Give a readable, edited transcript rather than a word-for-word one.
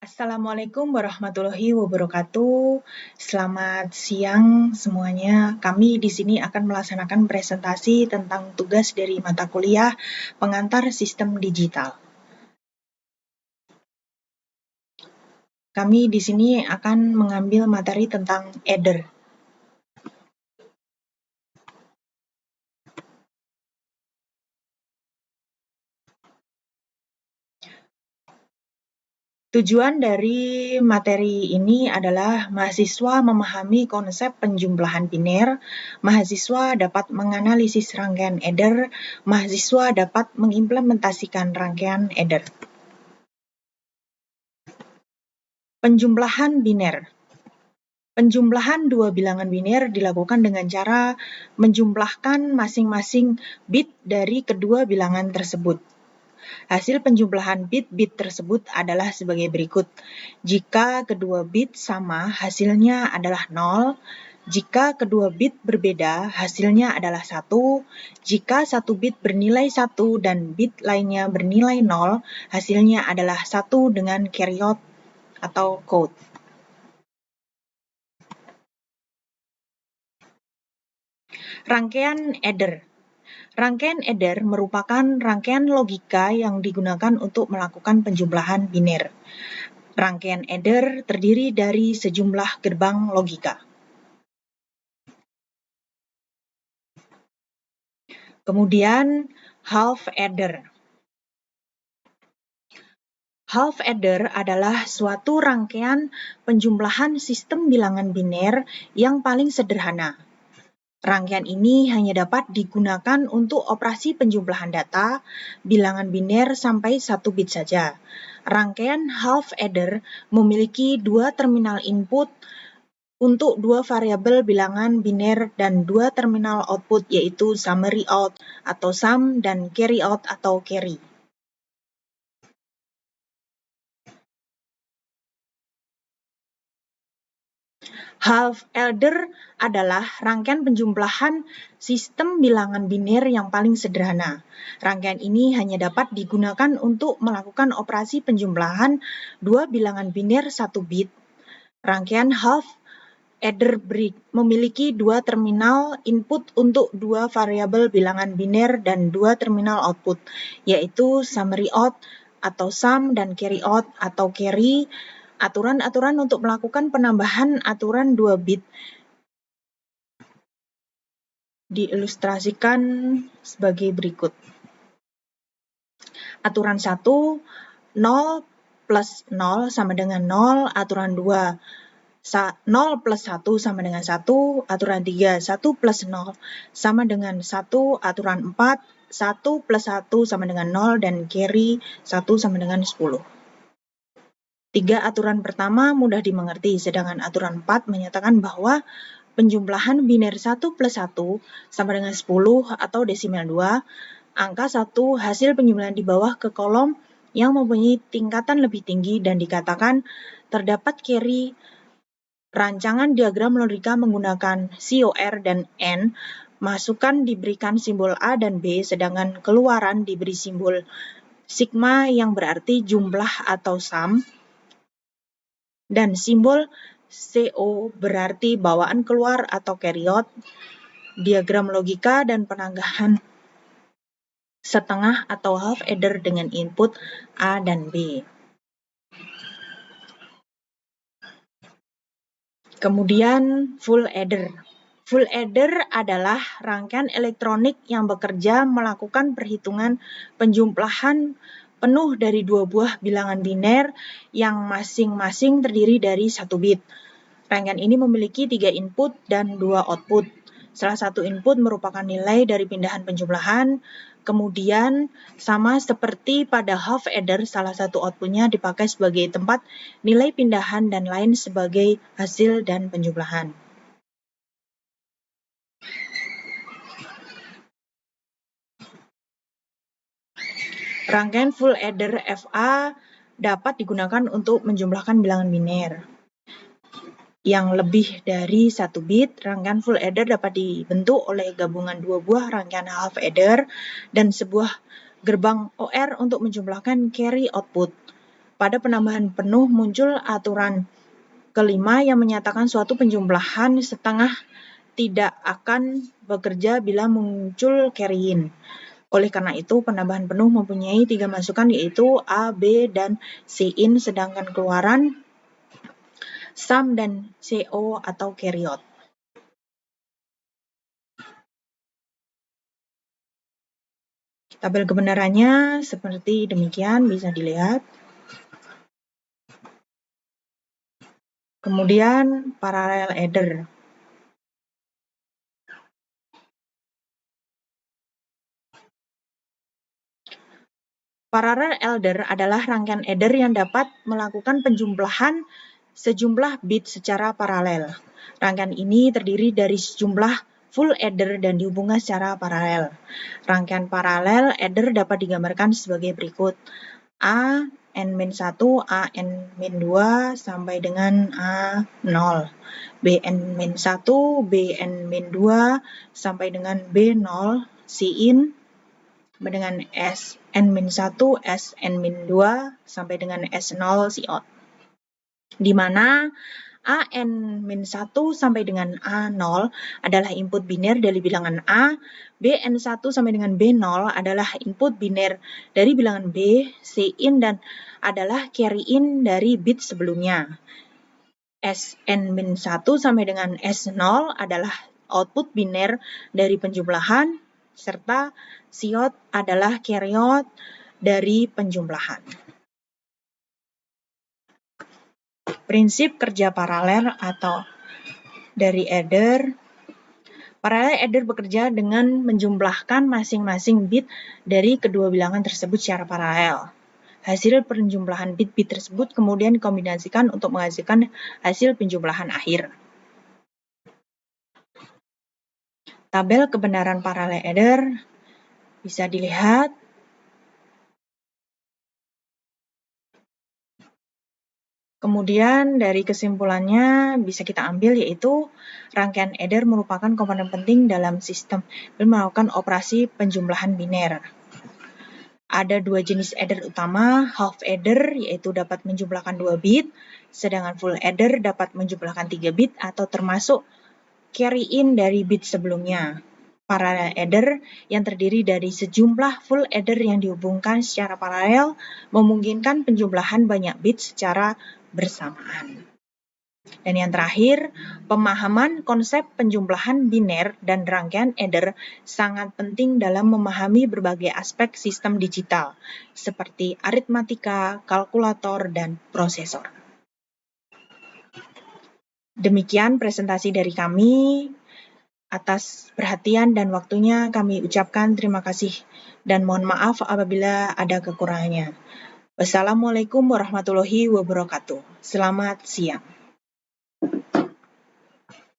Assalamualaikum warahmatullahi wabarakatuh. Selamat siang semuanya. Kami di sini akan melaksanakan presentasi tentang tugas dari mata kuliah Pengantar Sistem Digital. Kami di sini akan mengambil materi tentang Adder. Tujuan dari materi ini adalah mahasiswa memahami konsep penjumlahan biner, mahasiswa dapat menganalisis rangkaian adder, mahasiswa dapat mengimplementasikan rangkaian adder. Penjumlahan biner. Penjumlahan dua bilangan biner dilakukan dengan cara menjumlahkan masing-masing bit dari kedua bilangan tersebut. Hasil penjumlahan bit-bit tersebut adalah sebagai berikut. Jika kedua bit sama, hasilnya adalah 0. Jika kedua bit berbeda, hasilnya adalah 1. Jika satu bit bernilai 1 dan bit lainnya bernilai 0, hasilnya adalah 1 dengan carryot atau code. Rangkaian adder. Rangkaian adder merupakan rangkaian logika yang digunakan untuk melakukan penjumlahan biner. Rangkaian adder terdiri dari sejumlah gerbang logika. Kemudian, half adder. Half adder adalah suatu rangkaian penjumlahan sistem bilangan biner yang paling sederhana. Rangkaian ini hanya dapat digunakan untuk operasi penjumlahan data bilangan biner sampai 1 bit saja. Rangkaian half adder memiliki dua terminal input untuk dua variabel bilangan biner dan dua terminal output yaitu summary out atau sum dan carry out atau carry. Half adder adalah rangkaian penjumlahan sistem bilangan biner yang paling sederhana. Rangkaian ini hanya dapat digunakan untuk melakukan operasi penjumlahan dua bilangan biner 1 bit. Rangkaian half adder memiliki dua terminal input untuk dua variabel bilangan biner dan dua terminal output, yaitu summary out atau sum dan carry out atau carry. Aturan-aturan untuk melakukan penambahan aturan 2 bit diilustrasikan sebagai berikut. Aturan 1, 0 plus 0 sama dengan 0. Aturan 2, 0 plus 1 sama dengan 1. Aturan 3, 1 plus 0 sama dengan 1. Aturan 4, 1 plus 1 sama dengan 0 dan carry 1 sama dengan 10. 3 aturan pertama mudah dimengerti, sedangkan aturan 4 menyatakan bahwa penjumlahan biner 1 plus 1 sama dengan 10 atau desimal 2, angka 1 hasil penjumlahan di bawah ke kolom yang mempunyai tingkatan lebih tinggi dan dikatakan terdapat carry. Rancangan diagram logika menggunakan COR dan N, masukan diberikan simbol A dan B, sedangkan keluaran diberi simbol sigma yang berarti jumlah atau sum, dan simbol CO berarti bawaan keluar atau carryot. Diagram logika dan penanggahan setengah atau half adder dengan input A dan B. Kemudian full adder. Full adder adalah rangkaian elektronik yang bekerja melakukan perhitungan penjumlahan penuh dari dua buah bilangan biner yang masing-masing terdiri dari 1 bit. Rangkaian ini memiliki 3 input dan 2 output. Salah satu input merupakan nilai dari pindahan penjumlahan, kemudian sama seperti pada half adder, salah satu outputnya dipakai sebagai tempat nilai pindahan dan lain sebagai hasil dan penjumlahan. Rangkaian full adder FA dapat digunakan untuk menjumlahkan bilangan biner yang lebih dari 1 bit. Rangkaian full adder dapat dibentuk oleh gabungan dua buah rangkaian half adder dan sebuah gerbang OR untuk menjumlahkan carry output. pada penambahan penuh muncul aturan kelima yang menyatakan suatu penjumlahan setengah tidak akan bekerja bila muncul carry in. Oleh karena itu, penambahan penuh mempunyai 3 masukan, yaitu A, B, dan C in, sedangkan keluaran sum dan CO atau carry out. Tabel kebenarannya seperti demikian, bisa dilihat. Kemudian parallel adder. Parallel adder adalah rangkaian adder yang dapat melakukan penjumlahan sejumlah bit secara paralel. Rangkaian ini terdiri dari sejumlah full adder dan dihubungkan secara paralel. Rangkaian paralel adder dapat digambarkan sebagai berikut. A n-1, A n-2 sampai dengan A0. B n-1, B n-2 sampai dengan B0, C in dengan S n-1, S n-2 sampai dengan S0 C out. Di mana A n-1 sampai dengan A0 adalah input biner dari bilangan A, B n1 sampai dengan B0 adalah input biner dari bilangan B, C in dan adalah carry in dari bit sebelumnya. S n-1 sampai dengan S0 adalah output biner dari penjumlahan, serta C out adalah carry out dari penjumlahan. Prinsip kerja paralel atau dari adder. Parallel adder bekerja dengan menjumlahkan masing-masing bit dari kedua bilangan tersebut secara paralel. Hasil penjumlahan bit-bit tersebut kemudian dikombinasikan untuk menghasilkan hasil penjumlahan akhir. Tabel kebenaran parallel adder bisa dilihat. Kemudian dari kesimpulannya bisa kita ambil, yaitu rangkaian adder merupakan komponen penting dalam sistem dan melakukan operasi penjumlahan biner. Ada 2 jenis adder utama, half adder yaitu dapat menjumlahkan 2 bit, sedangkan full adder dapat menjumlahkan 3 bit atau termasuk carry in dari bit sebelumnya. Parallel adder yang terdiri dari sejumlah full adder yang dihubungkan secara paralel memungkinkan penjumlahan banyak bit secara bersamaan. Dan yang terakhir, pemahaman konsep penjumlahan biner dan rangkaian adder sangat penting dalam memahami berbagai aspek sistem digital, seperti aritmatika, kalkulator, dan prosesor. Demikian presentasi dari kami. Atas perhatian dan waktunya kami ucapkan terima kasih dan mohon maaf apabila ada kekurangannya. Wassalamualaikum warahmatullahi wabarakatuh. Selamat siang.